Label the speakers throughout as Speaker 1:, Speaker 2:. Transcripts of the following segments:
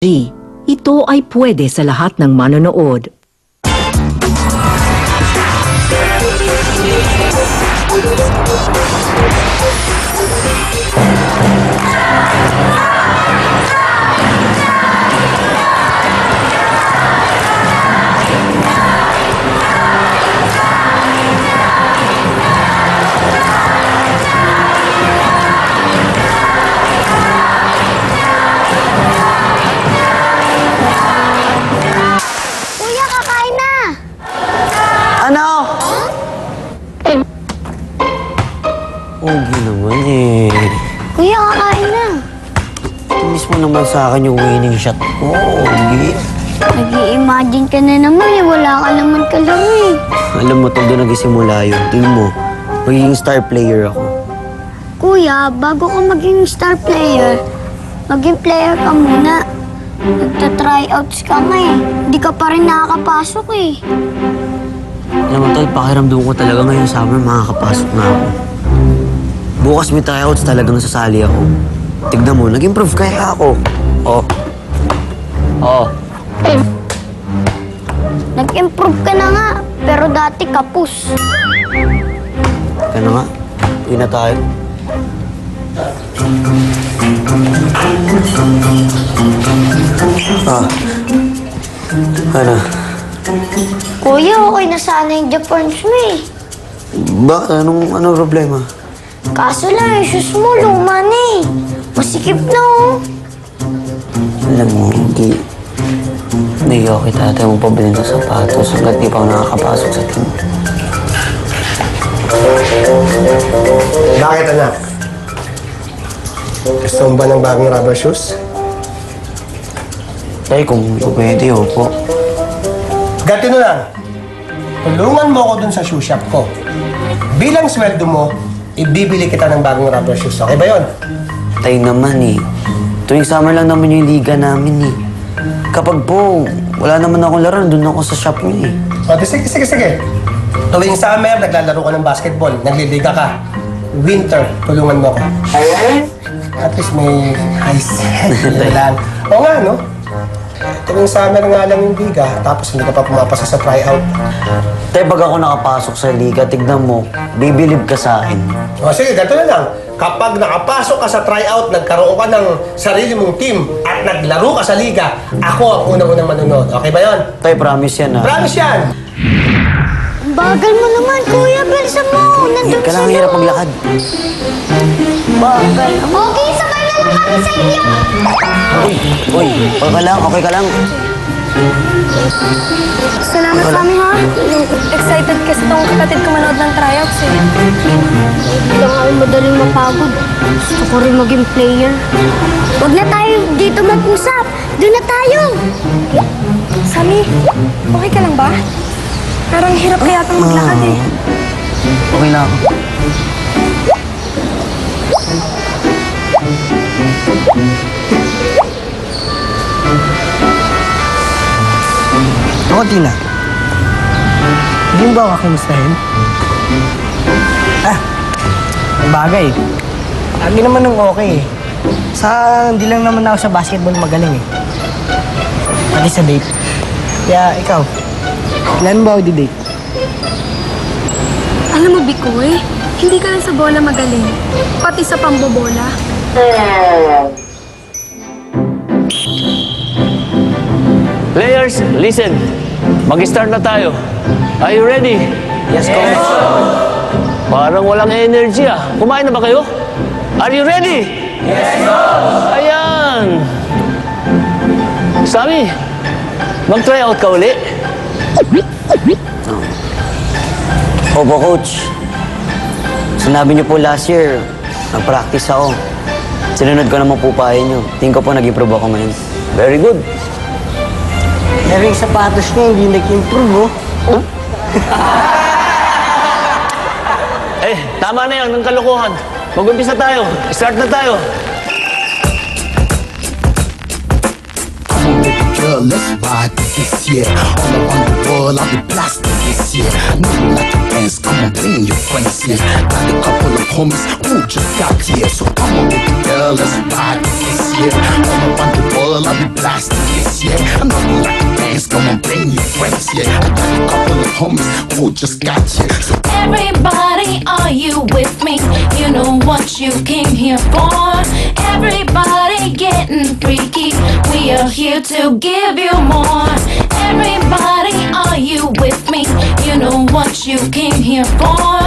Speaker 1: Ito ay pwede sa lahat ng manonood.
Speaker 2: Kuya, kakain na!
Speaker 3: Ano? Pogi naman eh.
Speaker 2: Kuya, kakain na!
Speaker 3: Tumis mo naman sa akin yung winning shot ko, Pogi.
Speaker 2: Nag-i-imagine ka na naman eh. Wala ka naman kalaro eh.
Speaker 3: Alam mo, doon nagsimula yun. Tingin mo, magiging star player ako.
Speaker 2: Kuya, bago ka maging star player, maging player ka muna. Nagta-tryouts ka nga eh. Hindi ka pa rin nakakapasok eh.
Speaker 3: Alam mo, Tol, pakiramdam ko talaga ngayon summer makakapasok na ako. Bukas may tryouts talagang sasali ako. Tignan mo, nag-improve kaya ako. Oh. Oh.
Speaker 2: Nag-improve ka na nga, pero dati kapus.
Speaker 3: Teka na nga, uwi na tayo. Ano?
Speaker 2: Kuya, okay na sana yung Japanese mo eh.
Speaker 3: Bakit? Anong problema?
Speaker 2: Kaso lang, yung shoes mo, luma na eh. Masikip na oh.
Speaker 3: Alam mo, hindi okay tatay mong pabili ng sapatos hanggat di pa ako nakakapasok sa team.
Speaker 4: Bakit, anak? Gusto mo ba ng bagong rubber shoes?
Speaker 3: Tay, kung pwede, opo.
Speaker 4: Ganito lang. Tulungan mo ako dun sa shoe shop ko. Bilang sweldo mo, ibibili kita ng bagong rubber shoes. Okay ba yun?
Speaker 3: Tay naman eh. Tuwing summer lang naman yung liga namin eh. Kapag po, wala naman akong laro, nandun ako sa shop niya eh.
Speaker 4: O, sige. Tuwing summer, naglalaro ka ng basketball. Nagliliga ka. Winter, tulungan mo ako. At least may ice. Yun lang. Oo nga, no? Tuwing summer nga lang yung liga, tapos hindi ka pa pumapasa sa tryout.
Speaker 3: Tay, pag ako nakapasok sa liga, tignan mo, bibilib ka sa akin.
Speaker 4: O sige, ganito na lang. Kapag nakapasok ka sa tryout, nagkaroon ka ng sarili mong team at naglaro ka sa liga, ako ang unang-unang manunod. Okay ba yun?
Speaker 3: Tay, promise yan ah.
Speaker 4: Promise yan!
Speaker 2: Ang bagal mo naman, kuya. Bilisan mo. Nandun
Speaker 3: Kailangan hirap maglakad.
Speaker 2: Bagal. Okay, sabay na lang kami sa inyo.
Speaker 3: Uy, okay ka lang.
Speaker 5: Salamat sa amin, ha? Excited kasi tong kapatid ko manood ng tryouts, eh.
Speaker 2: Hindi lang ako madaling mapagod. Gusto ko rin maging player. Huwag na tayo dito mag-usap. Doon na tayo.
Speaker 5: Sammy, okay ka lang ba? Parang hirap kaya itong maglakad, eh.
Speaker 3: Okay na ako.
Speaker 6: Ako, Tina. Hindi mo ba ako kamustahin? Bagay. Lagi naman nung okay eh. Hindi lang naman ako sa basketball magaling eh. Pati sa date. Kaya ikaw, ilan ba ako di-date?
Speaker 5: Alam mo, Bikoy, hindi ka lang sa bola magaling. Pati sa pambobola.
Speaker 7: Players, listen. Mag-start na tayo. Are you ready?
Speaker 3: Yes, coach.
Speaker 7: Parang walang energy ah. Kumain na ba kayo? Are you ready? Yes, coach! Ayan! Sammy, mag-try out ka uli.
Speaker 3: Opo, coach. Sinabi niyo po last year, nag-practice ako. Sinunod ko naman po payo niyo. Tingin ko po nag-improve ako ngayon.
Speaker 7: Very good.
Speaker 6: Pero yung sapatos niya hindi nag-improve, oh.
Speaker 7: Tama na yan ng kalokohan. Mag-umpisa tayo. Start na tayo.
Speaker 8: Girl, let's ride this year. All around the world, I'll be blasting this year. Moving like an dance, come on, bring your friends here. Got a couple of homies who just got here. So come on, baby girl, let's ride this year. All around the world, I'll be blasting this year. I know you like to dance, come on, bring your friends here. I got a couple of homies who just got here. So
Speaker 9: everybody, are you with me? You know what you came here for. Everybody getting freaky. We are here to give you more. Everybody, are you with me? You know what you came here for.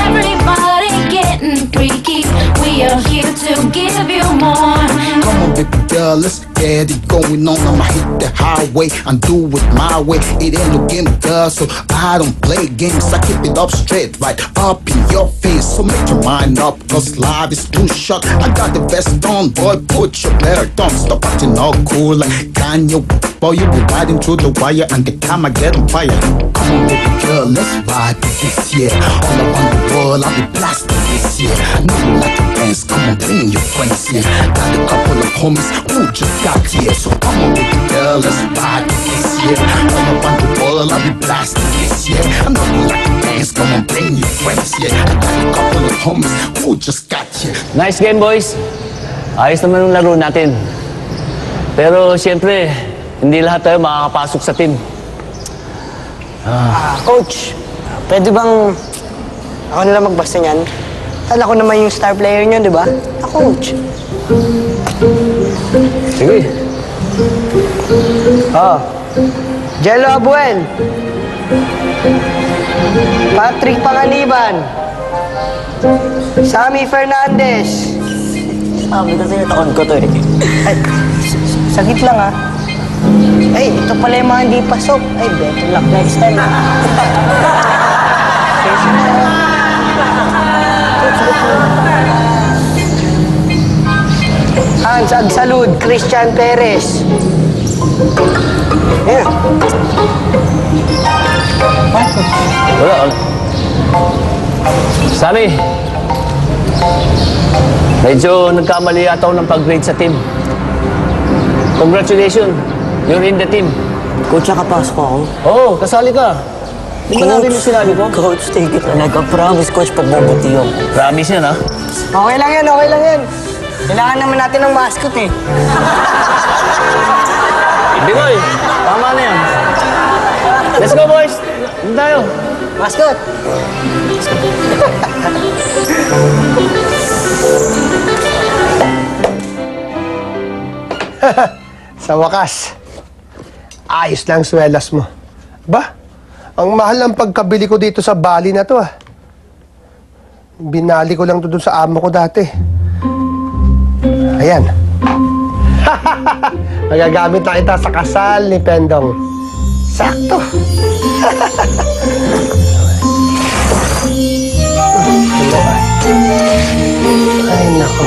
Speaker 9: Everybody getting freaky. We are here to give you more.
Speaker 8: come on, baby girl, let's get it going on. I'ma hit the highway and do it my way. It ain't no game, girl, so I don't play games. I keep it up straight, right up in your face. So make your mind up, cause life is too short. I got the vest on, boy, put your bear down. Stop acting all cool like Kanye. Boy, you be riding through the wire and the camera get on fire. Come on, baby girl, let's ride this year. All around the world, I'll be blasting this year. I know you like to dance, come on, bring your friends here. Got a couple of homies who just got here. So come on, baby girl, let's ride this year. All around the world, I'll be blasting this year. I know you like to dance, come on, bring your friends here. I got a couple of homies who just got here.
Speaker 7: Nice game, boys. Ayos naman yung laro natin. Pero siyempre, hindi lahat tayo makakapasok sa team.
Speaker 6: Coach, pwede bang ako na lang magbasta niyan? Tala ko naman yung star player niyo, di ba? Coach.
Speaker 7: Sige.
Speaker 6: Jello Abuel. Patrick Panganiban. Sammy Fernandez.
Speaker 3: Sabi kasi natakon ko to eh.
Speaker 6: Ay, sagit lang ah. Ay, ito pala yung mga hindi pasok. Ay, better luck next time. Hans Agsalud, Christian Perez. Ayan.
Speaker 7: Wala. Sammy, medyo nagkamali yata ako ng pag-grade sa team. Congratulations, you're in the team.
Speaker 3: Coach, nakapasok ako.
Speaker 7: Oo, kasali ka. Hindi mo namin yung sinabi ko.
Speaker 3: Coach, take it talaga. Promise, coach, pagbubuti yun.
Speaker 7: Promise yan, ha?
Speaker 6: Okay lang yan, okay lang yan. Kailangan naman natin ng mascot eh.
Speaker 7: Hindi ko eh. Tama na yan. Let's go, boys. Doon tayo.
Speaker 6: Mascot!
Speaker 4: Sa wakas, ayos lang swelas mo. Ba, ang mahal ng pagkabili ko dito sa Bali na to ah. Binali ko lang to dun sa amo ko dati. Ayan. Magagamit na kita sa kasal ni Pendong. Sakto. Ay, nako.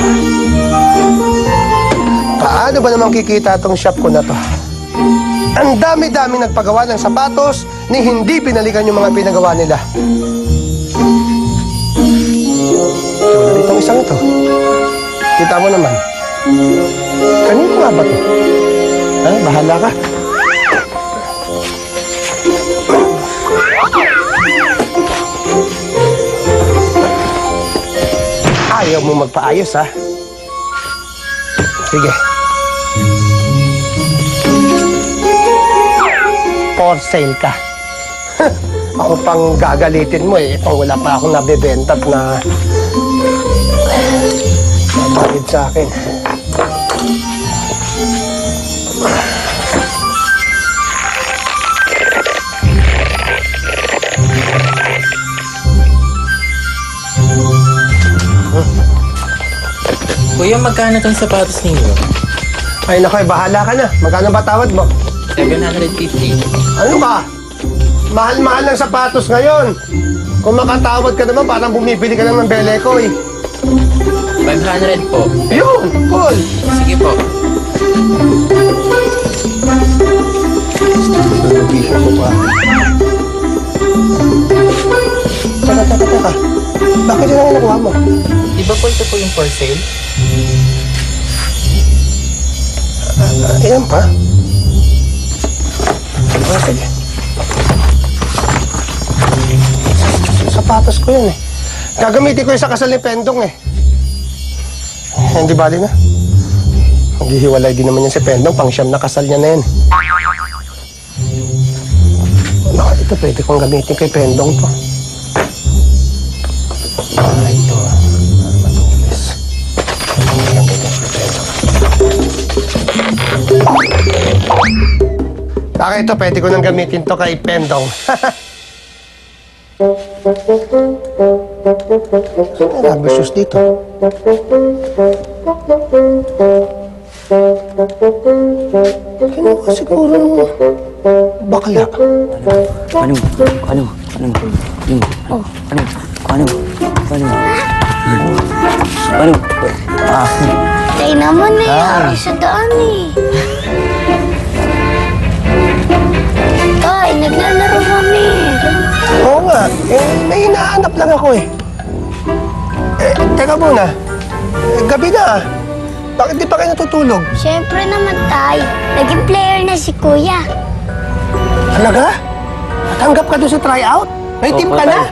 Speaker 4: Paano ba naman kikita tong shop ko na to? Ang dami-dami nagpagawa ng sapatos ni hindi pinalikan yung mga pinagawa nila. Tulad itong isang ito. Kita mo naman. Kanino nga ba to? Ha? Bahala ka. Ayaw mo magpaayos, ha? Sige. For sale ka. Ako pang gagalitin mo eh. Pang wala pa akong nabibenta na nabagid sa akin.
Speaker 10: Kuya, magkano tong sapatos ninyo?
Speaker 4: Ay naku, bahala ka na. Magkano ba tawad mo?
Speaker 10: 750.
Speaker 4: Ano ka? Mahal-mahal ng sapatos ngayon. Kung makatawad ka naman, parang bumibili ka lang ng bele ko eh.
Speaker 10: 500 po.
Speaker 4: Yun, cool.
Speaker 10: Sige po.
Speaker 4: Servisyo ko pa. Teka. Bakit yun ang nakuha mo?
Speaker 10: Di ba po ito po yung for sale?
Speaker 4: Ayan pa. Sige. sapatos ko yan eh. Gagamitin ko yun sa kasal ni Pendong eh. Hindi bali na. Maghihiwalay din naman yan si Pendong. Pang-siyam na kasal niya na yan. Baka ito pwede kong gamitin kay Pendong to. Ito. Matulis. Gamitin kay Pendong. Baka ito pwede ko nang gamitin to kay Pendong. Rubber shoes dito. Kinuha siguro ng bakla.
Speaker 3: Ano?
Speaker 2: Tay naman eh. Sa daan eh. Tay, naglalaro kami.
Speaker 4: Oo nga, may hinahanap lang ako eh. Teka muna. Gabi na. Bakit di pa kayo natutulog?
Speaker 2: Siyempre naman, Tay. Naging player na si Kuya.
Speaker 4: Talaga? Natanggap ka doon sa tryout? May team ka na?